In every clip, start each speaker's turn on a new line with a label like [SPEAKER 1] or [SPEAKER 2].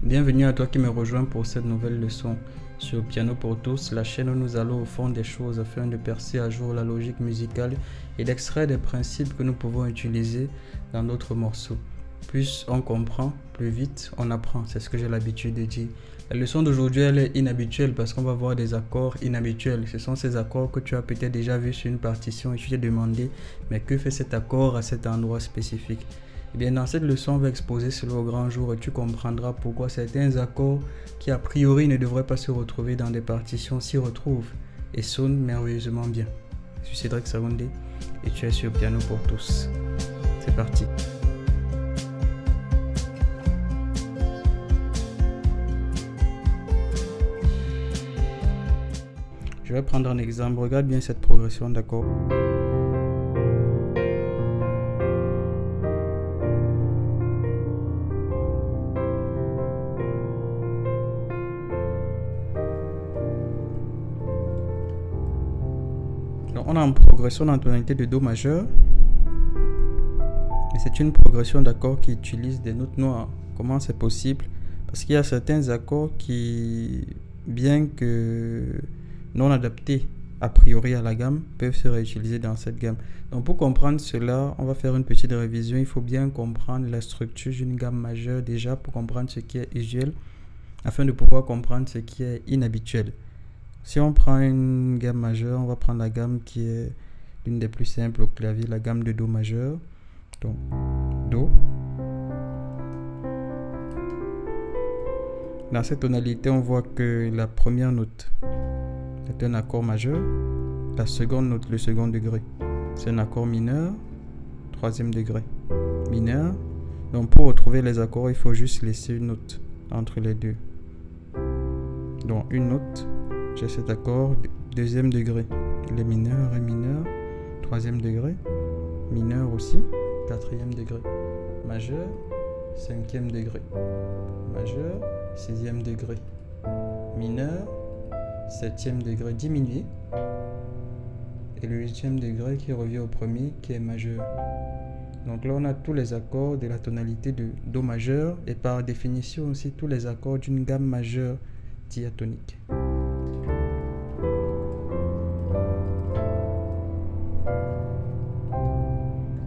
[SPEAKER 1] Bienvenue à toi qui me rejoins pour cette nouvelle leçon sur Piano pour tous, la chaîne où nous allons au fond des choses afin de percer à jour la logique musicale et d'extraire des principes que nous pouvons utiliser dans d'autres morceaux. Plus on comprend, plus vite on apprend, c'est ce que j'ai l'habitude de dire. La leçon d'aujourd'hui elle est inhabituelle parce qu'on va voir des accords inhabituels. Ce sont ces accords que tu as peut-être déjà vus sur une partition et tu t'es demandé mais que fait cet accord à cet endroit spécifique. Eh bien, dans cette leçon, on va exposer cela au grand jour et tu comprendras pourquoi certains accords qui a priori ne devraient pas se retrouver dans des partitions s'y retrouvent et sonnent merveilleusement bien. Je suis Cédric Savondé et tu es sur Piano pour tous. C'est parti. Je vais prendre un exemple. Regarde bien cette progression d'accords. Donc, on a une progression dans la tonalité de Do majeur. Mais c'est une progression d'accords qui utilise des notes noires. Comment c'est possible? Parce qu'il y a certains accords qui, bien que non adaptés a priori à la gamme, peuvent se réutiliser dans cette gamme. Donc pour comprendre cela, on va faire une petite révision. Il faut bien comprendre la structure d'une gamme majeure déjà pour comprendre ce qui est usuel, afin de pouvoir comprendre ce qui est inhabituel. Si on prend une gamme majeure, on va prendre la gamme qui est l'une des plus simples au clavier, la gamme de Do majeur. Donc Do. Dans cette tonalité, on voit que la première note est un accord majeur. La seconde note, le second degré, c'est un accord mineur, troisième degré, mineur. Donc pour retrouver les accords, il faut juste laisser une note entre les deux. Donc une note, j'ai cet accord, deuxième degré, les mineurs et mineur, troisième degré, mineur aussi, quatrième degré, majeur, cinquième degré, majeur, sixième degré, mineur, septième degré diminué, et le huitième degré qui revient au premier qui est majeur. Donc là on a tous les accords de la tonalité de Do majeur et par définition aussi tous les accords d'une gamme majeure diatonique.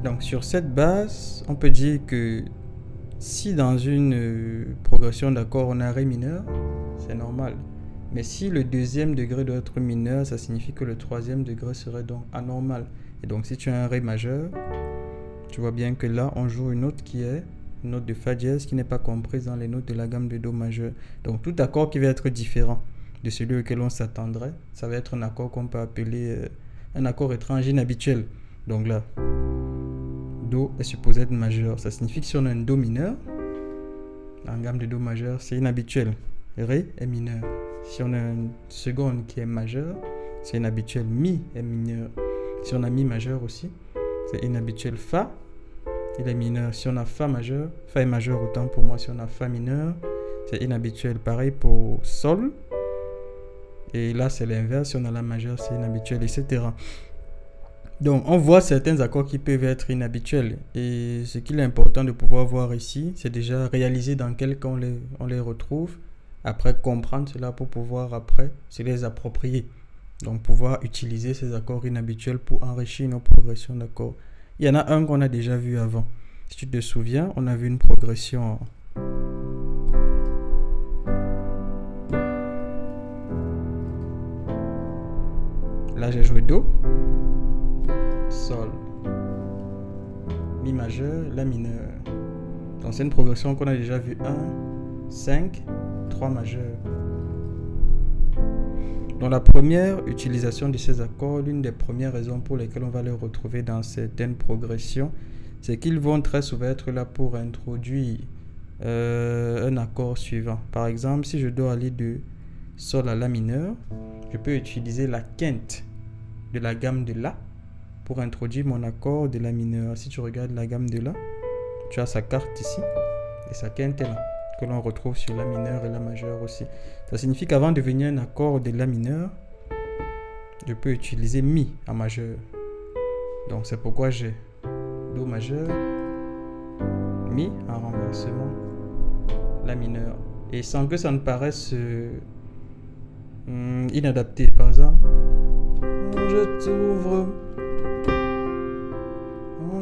[SPEAKER 1] Donc sur cette base, on peut dire que si dans une progression d'accords on a Ré mineur, c'est normal. Mais si le deuxième degré doit être mineur, ça signifie que le troisième degré serait donc anormal. Et donc si tu as un Ré majeur, tu vois bien que là on joue une note qui est une note de Fa dièse qui n'est pas comprise dans les notes de la gamme de Do majeur. Donc tout accord qui va être différent de celui auquel on s'attendrait, ça va être un accord qu'on peut appeler un accord étrange inhabituel. Donc là, Do est supposé être majeur. Ça signifie que si on a un Do mineur, en gamme de Do majeur, c'est inhabituel. Ré est mineur. Si on a une seconde qui est majeure, c'est inhabituel. Mi est mineur. Si on a Mi majeur aussi, c'est inhabituel. Fa, il est mineur. Si on a Fa majeur, Fa est majeur autant pour moi. Si on a Fa mineur, c'est inhabituel. Pareil pour Sol. Et là, c'est l'inverse. Si on a La majeure, c'est inhabituel, etc. Donc, on voit certains accords qui peuvent être inhabituels. Et ce qu'il est important de pouvoir voir ici, c'est déjà réaliser dans quel cas on les retrouve. Après, comprendre cela pour pouvoir après se les approprier. Donc, pouvoir utiliser ces accords inhabituels pour enrichir nos progressions d'accords. Il y en a un qu'on a déjà vu avant. Si tu te souviens, on a vu une progression. Là, j'ai joué Do, Sol, Mi majeur, La mineur. Donc, c'est une progression qu'on a déjà vu 1, 5, 3 majeur. Dans la première utilisation de ces accords, l'une des premières raisons pour lesquelles on va les retrouver dans certaines progressions, c'est qu'ils vont très souvent être là pour introduire un accord suivant. Par exemple, si je dois aller de Sol à La mineur, je peux utiliser la quinte de la gamme de La pour introduire mon accord de La mineur. Si tu regardes la gamme de La, tu as sa carte ici et sa quinte est là, que l'on retrouve sur La mineur et La majeure aussi. Ça signifie qu'avant de venir un accord de La mineur, je peux utiliser Mi en majeur. Donc c'est pourquoi j'ai Do majeur, Mi en renversement, La mineur et sans que ça ne paraisse inadapté. Par exemple,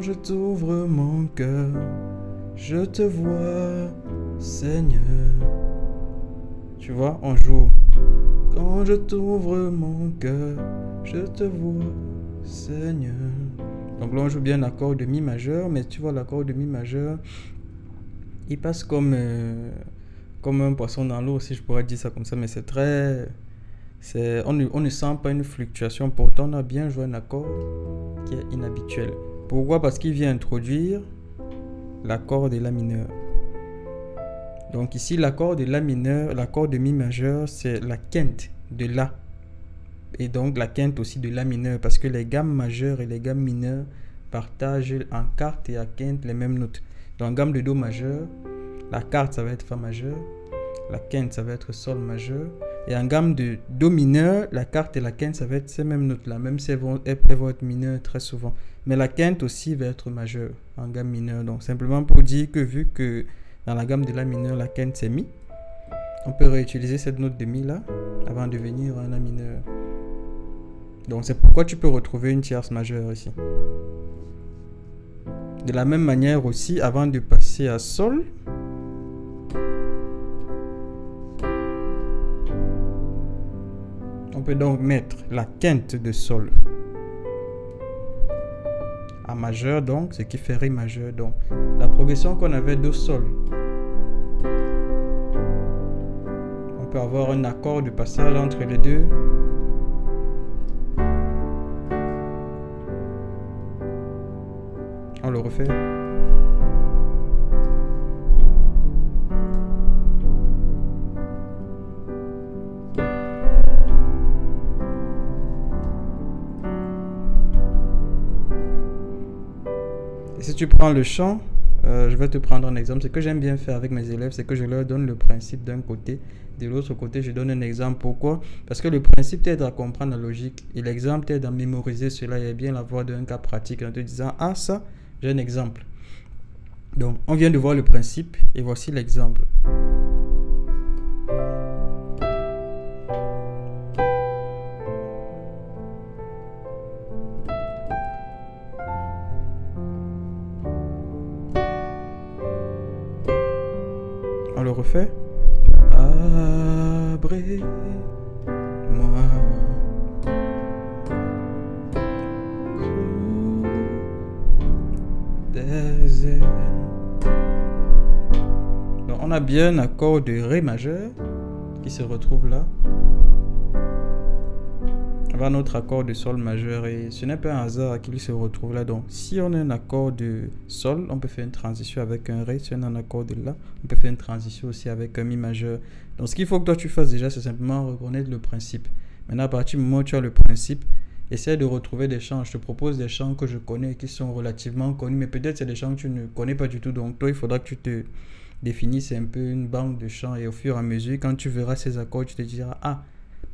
[SPEAKER 1] je t'ouvre mon cœur, je te vois, Seigneur. Tu vois, on joue. Quand je t'ouvre mon cœur, je te vois, Seigneur. Donc là, on joue bien l'accord de mi majeur, mais tu vois, l'accord de mi majeur, il passe comme un poisson dans l'eau, si je pourrais dire ça comme ça, mais c'est très... on ne sent pas une fluctuation, pourtant on a bien joué un accord qui est inhabituel. Pourquoi? Parce qu'il vient introduire l'accord de la mineur. Donc ici, l'accord de la mineur, l'accord de mi majeur, c'est la quinte de la. Et donc la quinte aussi de la mineur, parce que les gammes majeures et les gammes mineures partagent en quarte et en quinte les mêmes notes. Dans la gamme de do majeur, la quarte ça va être fa majeur, la quinte ça va être sol majeur, et en gamme de do mineur, la quarte et la quinte ça va être ces mêmes notes là, même si elles vont être mineures très souvent. Mais la quinte aussi va être majeure en gamme mineure. Donc simplement pour dire que vu que dans la gamme de la mineure, la quinte c'est mi, on peut réutiliser cette note de mi là avant de venir en la mineur. Donc c'est pourquoi tu peux retrouver une tierce majeure ici. De la même manière aussi, avant de passer à sol, on peut donc mettre la quinte de sol à majeur, donc ce qui fait ré majeur. Donc la progression qu'on avait do sol, on peut avoir un accord de passage entre les deux. On le refait. Et si tu prends le chant, je vais te prendre un exemple. Ce que j'aime bien faire avec mes élèves, c'est que je leur donne le principe d'un côté. De l'autre côté, je donne un exemple. Pourquoi? Parce que le principe t'aide à comprendre la logique. Et l'exemple t'aide à mémoriser cela et bien la voix d'un cas pratique en te disant, ah ça, j'ai un exemple. Donc, on vient de voir le principe et voici l'exemple. On le refait. Abrez-moi. Donc on a bien un accord de ré majeur qui se retrouve là. On va notre accord de sol majeur et ce n'est pas un hasard qu'il se retrouve là. Donc si on a un accord de sol, on peut faire une transition avec un ré. Si on a un accord de la, on peut faire une transition aussi avec un mi majeur. Donc ce qu'il faut que toi tu fasses déjà, c'est simplement reconnaître le principe. Maintenant à partir du moment où tu as le principe, essaie de retrouver des chants. Je te propose des chants que je connais et qui sont relativement connus, mais peut-être c'est des chants que tu ne connais pas du tout. Donc toi, il faudra que tu te définisses un peu une banque de chants et au fur et à mesure, quand tu verras ces accords, tu te diras, ah,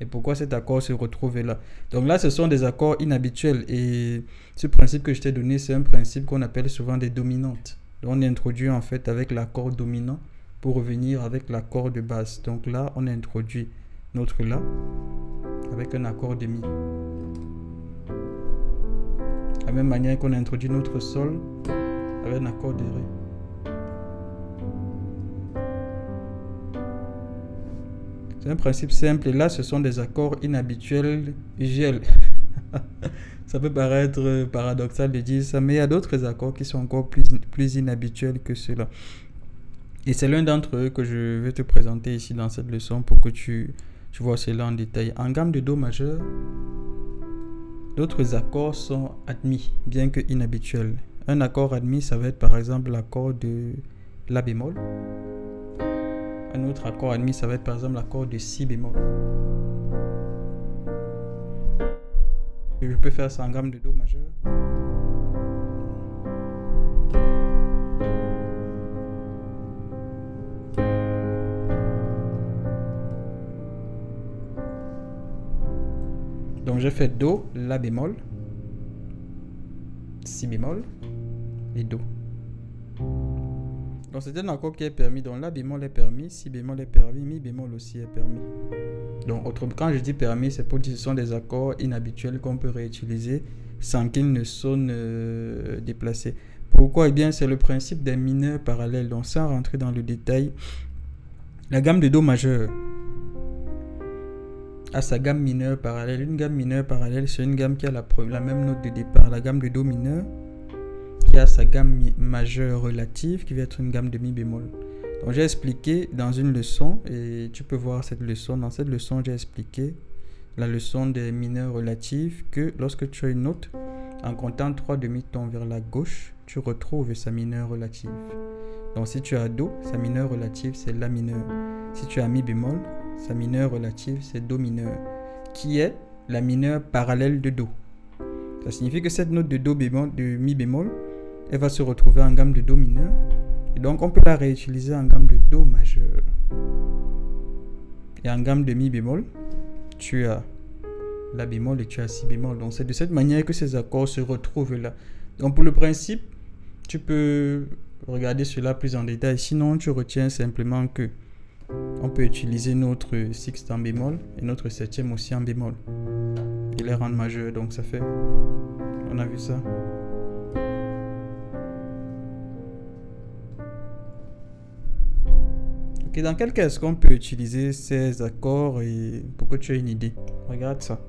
[SPEAKER 1] et pourquoi cet accord se retrouve là? Donc là, ce sont des accords inhabituels et ce principe que je t'ai donné, c'est un principe qu'on appelle souvent des dominantes. Donc on introduit en fait avec l'accord dominant pour revenir avec l'accord de base. Donc là, on introduit notre la avec un accord de mi. De la même manière qu'on a introduit notre sol avec un accord de ré. C'est un principe simple et là ce sont des accords inhabituels usuels. Ça peut paraître paradoxal de dire ça, mais il y a d'autres accords qui sont encore plus inhabituels que ceux-là. Et c'est l'un d'entre eux que je vais te présenter ici dans cette leçon pour que tu vois cela en détail. En gamme de do majeur, d'autres accords sont admis, bien que inhabituels. Un accord admis, ça va être par exemple l'accord de la bémol. Un autre accord admis, ça va être par exemple l'accord de si bémol. Et je peux faire ça en gamme de do majeur. Donc j'ai fait do, la bémol, si bémol et do. Donc c'est un accord qui est permis. Donc la bémol est permis, si bémol est permis, mi bémol aussi est permis. Donc autrement, quand je dis permis, c'est pour dire que ce sont des accords inhabituels qu'on peut réutiliser sans qu'ils ne sonnent déplacés. Pourquoi? Eh bien, c'est le principe des mineurs parallèles. Donc sans rentrer dans le détail, la gamme de Do majeur a sa gamme mineure parallèle. Une gamme mineure parallèle, c'est une gamme qui a la même note de départ. La gamme de Do mineur qui a sa gamme majeure relative qui va être une gamme de mi bémol. Donc j'ai expliqué dans une leçon, et tu peux voir cette leçon. Dans cette leçon, j'ai expliqué la leçon des mineurs relatifs, que lorsque tu as une note, en comptant 3 demi-tons vers la gauche, tu retrouves sa mineure relative. Donc si tu as Do, sa mineure relative c'est La mineur. Si tu as Mi bémol, sa mineure relative c'est Do mineur, qui est la mineure parallèle de Do. Ça signifie que cette note de Do bémol, de Mi bémol, elle va se retrouver en gamme de Do mineur. Et donc on peut la réutiliser en gamme de Do majeur. Et en gamme de Mi bémol, tu as La bémol et tu as Si bémol. Donc c'est de cette manière que ces accords se retrouvent là. Donc pour le principe, tu peux regarder cela plus en détail. Sinon, tu retiens simplement que on peut utiliser notre sixte en bémol et notre septième aussi en bémol. Et les rendre majeurs. Donc ça fait... On a vu ça. Ok, dans quel cas est-ce qu'on peut utiliser ces accords et pour que tu aies une idée? Regarde ça.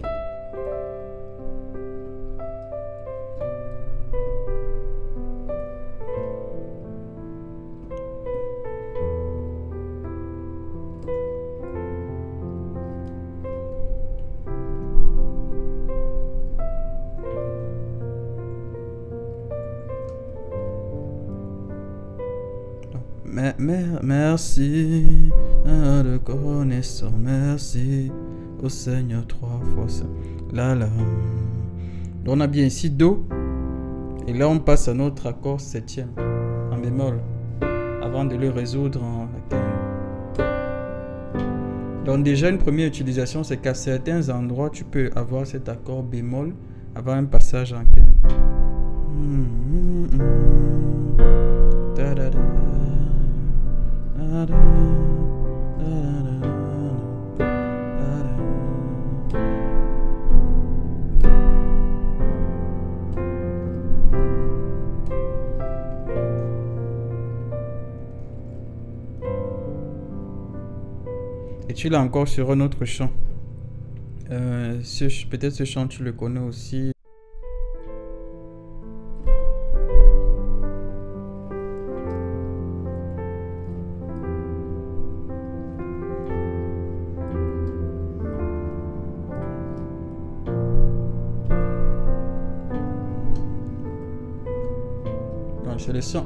[SPEAKER 1] Merci, de connaissance, merci au Seigneur 3 fois ça. Là. Donc on a bien ici Do. Et là on passe à notre accord septième en bémol avant de le résoudre en quinte. Donc déjà une première utilisation, c'est qu'à certains endroits tu peux avoir cet accord bémol avant un passage en quinte. Et tu l'as encore sur un autre chant. Peut-être ce chant tu le connais aussi.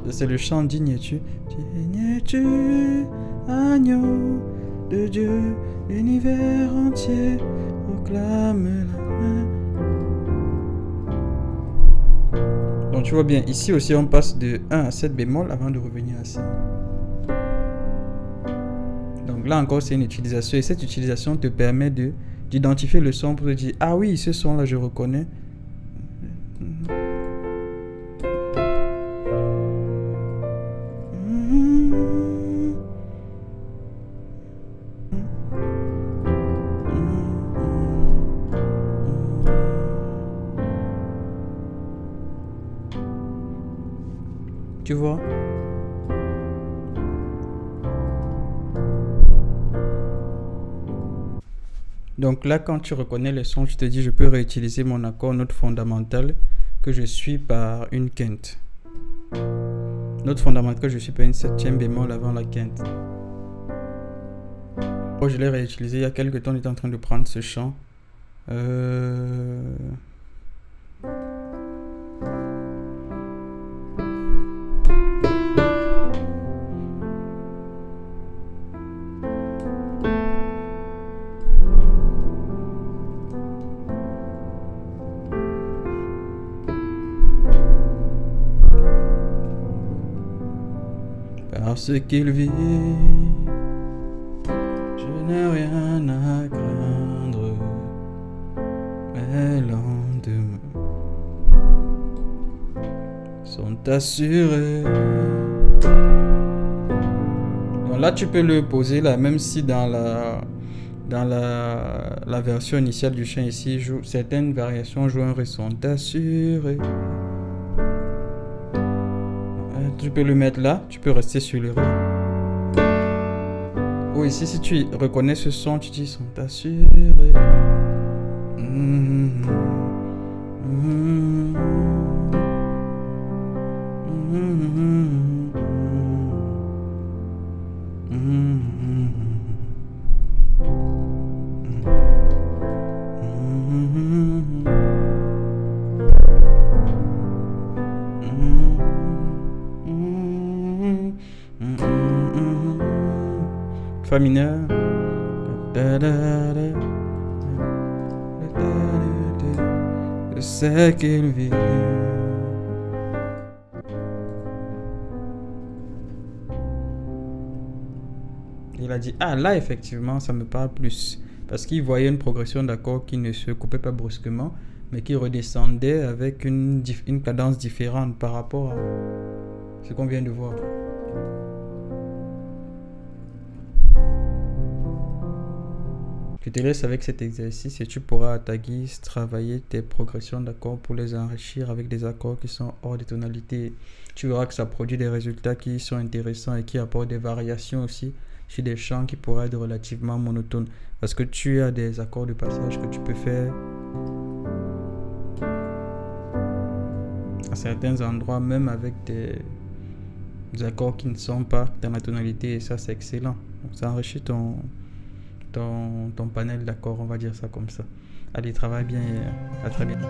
[SPEAKER 1] C'est le chant Dignes-tu. Dignes-tu, agneau de Dieu, l'univers entier proclame la main. Donc tu vois bien, ici aussi on passe de 1 à 7 bémol avant de revenir à 5. Donc là encore c'est une utilisation, et cette utilisation te permet d'identifier le son pour te dire ah oui, ce son là je reconnais. Tu vois? Donc là, quand tu reconnais les sons, tu te dis je peux réutiliser mon accord note fondamentale que je suis par une quinte. Note fondamentale que je suis par une septième bémol avant la quinte. Oh, je l'ai réutilisé il y a quelques temps, on est en train de prendre ce chant. Parce qu'il vit, je n'ai rien à craindre, mes lendemains sont assurés. là, tu peux le poser là, même si dans la version initiale du chant ici, certaines variations jouent un ré sont assurées. Tu peux le mettre là, tu peux rester sur le ré. Ou ici, si tu reconnais ce son, tu dis sont assurés. Fa mineur. Je sais qu'il vit. Il a dit, ah là effectivement ça me parle plus. Parce qu'il voyait une progression d'accords qui ne se coupait pas brusquement, mais qui redescendait avec une cadence différente par rapport à ce qu'on vient de voir. Je te laisse avec cet exercice et tu pourras à ta guise travailler tes progressions d'accords pour les enrichir avec des accords qui sont hors des tonalités. Tu verras que ça produit des résultats qui sont intéressants et qui apportent des variations aussi sur des chants qui pourraient être relativement monotones. Parce que tu as des accords de passage que tu peux faire à certains endroits, même avec des accords qui ne sont pas dans la tonalité, et ça c'est excellent. Donc, ça enrichit ton panel d'accords, on va dire ça comme ça. Allez, travaille bien et à très bientôt.